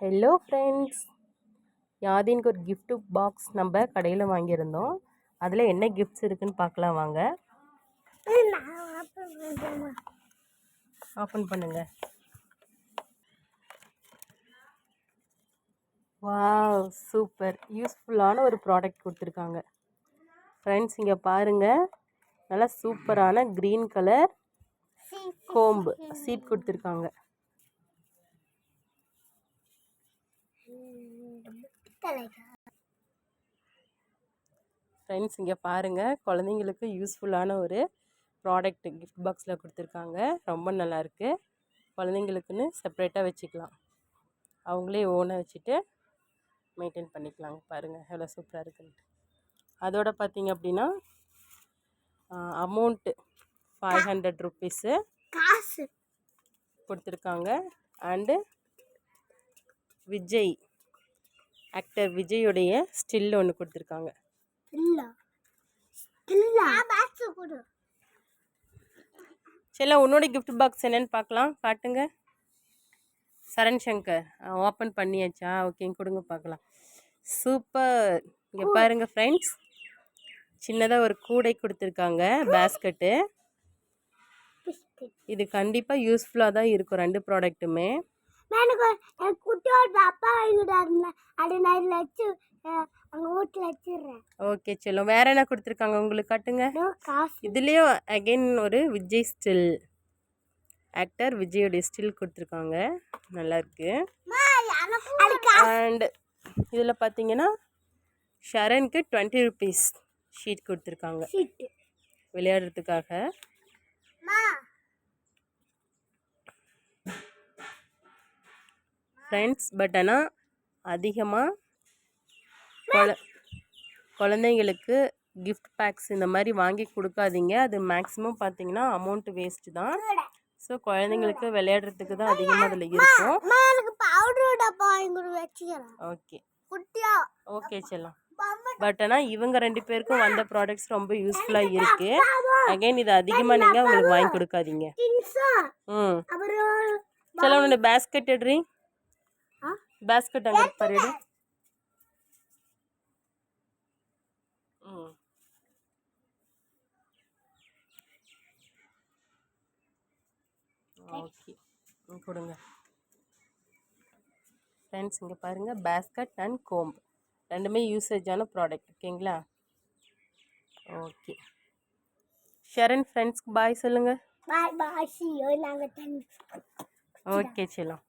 Hello friends, யாதின்க்கு ஒரு gift box நம்ம கடையில் வாங்கியிருந்தோம். அதில் என்ன கிஃப்ட்ஸ் இருக்குன்னு பார்க்கலாம் வாங்க. ஓப்பன் பண்ணுங்க. வாவ், சூப்பர் யூஸ்ஃபுல்லான ஒரு ப்ராடக்ட் கொடுத்துருக்காங்க. ஃப்ரெண்ட்ஸ் இங்கே பாருங்கள், நல்லா சூப்பரான க்ரீன் கலர் கோம்பு சீட் கொடுத்துருக்காங்க. ஃப்ரெண்ட்ஸ் இங்கே பாருங்கள், குழந்தைங்களுக்கு யூஸ்ஃபுல்லான ஒரு ப்ராடக்ட் கிஃப்ட் பாக்ஸில் கொடுத்துருக்காங்க. ரொம்ப நல்லாயிருக்கு. குழந்தைங்களுக்குன்னு செப்ரேட்டாக வச்சுக்கலாம், அவங்களே ஓனாக வச்சுட்டு மெயின்டைன் பண்ணிக்கலாங்க. பாருங்கள் எவ்வளோ சூப்பராக இருக்குன்ட்டு. அதோட பார்த்தீங்க அப்படின்னா அமௌண்ட்டு 500 ருப்பீஸு காசு கொடுத்துருக்காங்க. அண்டு விஜய் ஆக்டர் விஜயோடைய ஸ்டில் ஒன்று கொடுத்துருக்காங்க. சரி, உன்னோட கிஃப்ட் பாக்ஸ் என்னன்னு பார்க்கலாம், காட்டுங்க. சரண் சங்கர் ஓப்பன் பண்ணியாச்சா? ஓகே, கொடுங்க பார்க்கலாம். சூப்பர். இங்கே பாருங்கள் ஃப்ரெண்ட்ஸ், சின்னதாக ஒரு கூடை கொடுத்துருக்காங்க, பேஸ்கெட்டு. இது கண்டிப்பாக யூஸ்ஃபுல்லாக தான் இருக்கும், ரெண்டு ப்ராடக்ட்டுமே. ஓகே செல்லும், வேற என்ன கொடுத்துருக்காங்க உங்களுக்கு காட்டுங்க. இதுலேயும் அகைன் ஒரு விஜய் ஸ்டில், ஆக்டர் விஜயோடைய ஸ்டில் கொடுத்துருக்காங்க, நல்லாயிருக்கு. அண்ட் இதில் பார்த்தீங்கன்னா ஷரனுக்கு 20 ருப்பீஸ் ஷீட் கொடுத்துருக்காங்க விளையாடுறதுக்காக. ஃப்ரெண்ட்ஸ், பட் ஆனால் அதிகமாக குழந்தைங்களுக்கு கிஃப்ட் பேக்ஸ் இந்த மாதிரி வாங்கி கொடுக்காதீங்க. அது மேக்ஸிமம் பார்த்தீங்கன்னா அமௌண்ட் வேஸ்ட்டு தான். ஸோ குழந்தைங்களுக்கு விளையாடுறதுக்கு தான் அதிகமாக அதில் இருக்கும். ஓகே ஓகே செல்லம். பட் ஆனால் இவங்க ரெண்டு பேருக்கும் வந்த ப்ராடக்ட்ஸ் ரொம்ப யூஸ்ஃபுல்லாக இருக்குது. அகைன் இது அதிகமாக நீங்கள் அவங்களுக்கு வாங்கி கொடுக்காதீங்க. செல்லம், உன்னோட பேஸ்கெட் எடுறீ, பேஸ்கெட் அங்கே பாரு. ஓகே, கொடுங்க. ஃப்ரெண்ட்ஸ் இங்கே பாருங்கள், பேஸ்கெட் அண்ட் கோம்பு ரெண்டுமே யூசேஜான ப்ராடக்ட், ஓகேங்களா? ஓகே ஷரண், ஃப்ரெண்ட்ஸ்க்கு பாய் சொல்லுங்கள். பாய் பாய், see you. ஓகே செல்லம்.